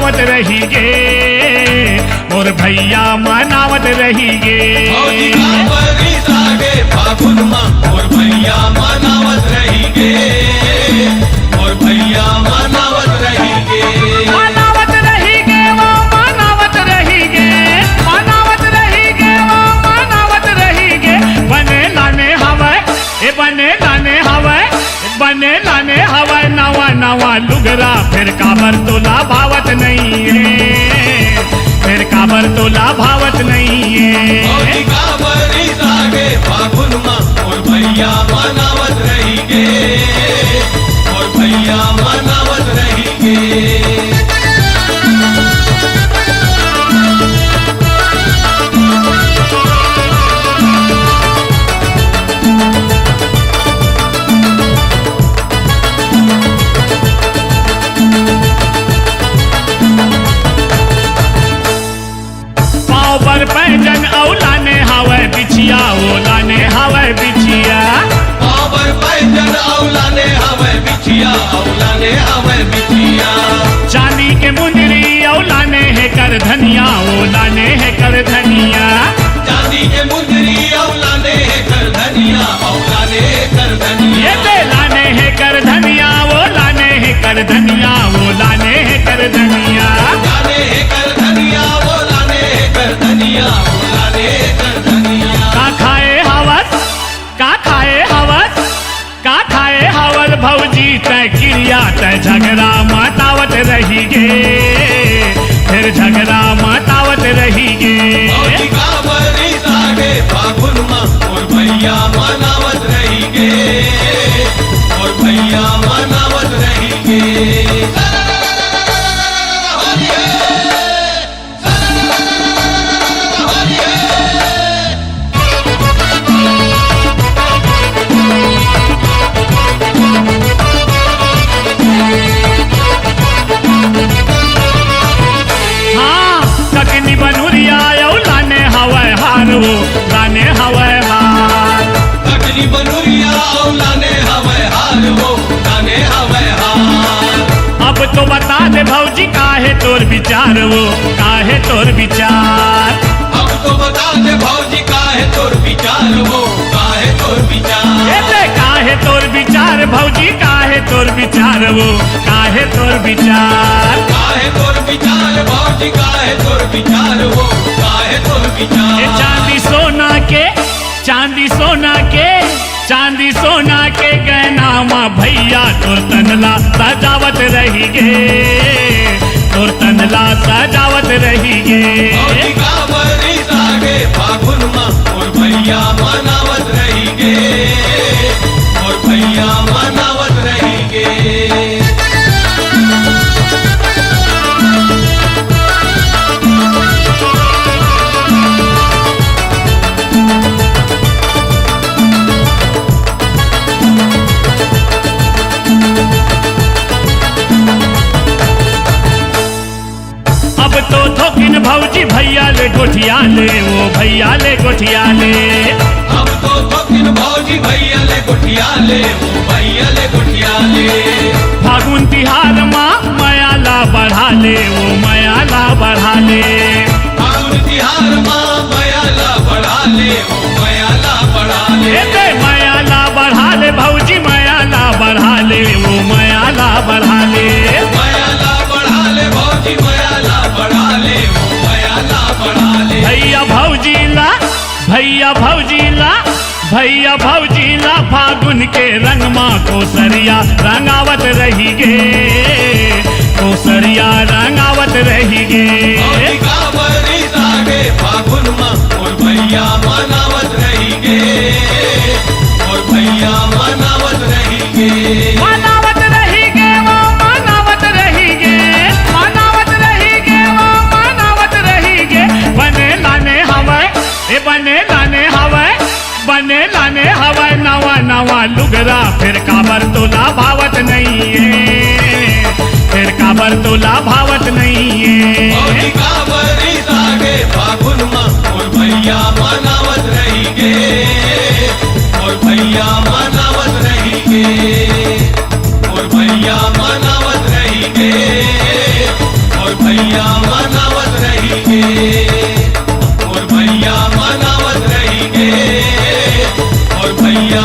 मनावत रही गे, मोर भैया मनावत रही गे। भौजी कांवरी सागे फागुन मां मोर भैया मनावत रही गे, मोर भैया मनावत रही गे। मनावत रही गे वो मनावत रही गे, मनावत रही गे वो मनावत रही गे। बने लाने हवा ए बने लाने हवा, बने लाने हवा नवा नवा लुगरा, फिर काबर तोला भावत नहीं है, फिर काबर तोला भावत नहीं है। भौजी कांवरी सागे फागुन मां मोर भैया मनावत रही गे, मोर भैया मनावत रही गे। पर पैजन औलाने हवा बिछिया, ओलाने हवा बिछिया। पावर पैजन औलाने हवे बिछिया, औलाने हवे बिछिया। चांदी के मुंदरी औलाने है कर धनिया, ओलाने है कर धनिया। चांदी के मुंदरी औलाने कर धनिया, औलाने कर धनिया। ये ले लाने है कर धनिया, ओलाने है कर धनिया, ओलाने है कर धनिया। लाने कर धनिया, औलाने कर धनिया, औलाने कर धनिया। का खाए हवस, का खाए हवस, का खाए हवस भौजी तय क्रिया, तय झगड़ा मतावत रही गे, फिर झगड़ा मतावत रही गे। भौजी कांवरी सागे फागुन मां मोर भैया मनावत रही गे, मोर भैया मनावत रही गे। ककनी बनुरिया लाने हवा हार वो लाने हवा हार। ककनी बनुरिया लाने हवे हार वो लाने हवे हार। अब तो बता दे भौजी काहे तोर विचार वो, काहे तोर विचार। अब तो बता दे भौजी काहे तोर विचार वो, काहे तोर विचार। काहे तोर विचार भौजी, काहे तोर विचार वो, काहे तोर विचार। काहे तोर विचार भौजी, काहे तोर विचार वो, काहे तोर विचार। ये चांदी सोना के, चांदी सोना के, चांदी सोना के गहना माँ भैया तोर तनला सजावत रही गे, तोर तनला सजावत रही गे। भौजी कांवरी सागे फागुन मां मोर भैया मनावत रही गे, मोर भैया मनावत रही गे। अब तो थोकिन भौजी भैया ले गोठिया ले, वो भैया ले गोठिया ले। अब तो थोकिन भौजी भैया ले गोठिया ले, वो भैया ले गोठिया ले। फागुन तिहार माँ मयाला बढ़ा ले, वो मयाला बढ़ा ले। फागुन तिहार माँ मयाला बढ़ा ले, वो मयाला बढ़ा ले। मयाला बढ़ा ले भौजी, मयाला बढ़ा ले, वो मयाला बढ़ा ले। मयाला बढ़ा ले भौजी, मयाला बढ़ा ले, वो मयाला बढ़ा ले। भैया भौजी ला, भैया भौजी ला, भैया भौजी ला फागुन के रंग माँ कोसरिया रंगावत रही गे, कोसरिया रंगावत रही गे। भौजी कांवरी सागे फागुन मां मोर भैया मनावत रही गे, मोर भैया मनावत रही गे। मनावत रही गे वो मनावत रही गे, मनावत रही गे वो मनावत रही गे। बने लाने हवा ए बने लाने हवा, बने लाने हवा नवा नवा लुगरा, फिर काबर तोला भावत नहीं है, फिर काबर तोला भावत नहीं है। भौजी कांवरी सागे फागुन मां मोर भैया मनावत रही गे, मोर भैया मनावत रही गे, मोर भैया मनावत रही गे, मोर मोर भैया मनावत रहीगे मोर भैया मनावत रहीगे मोर भैया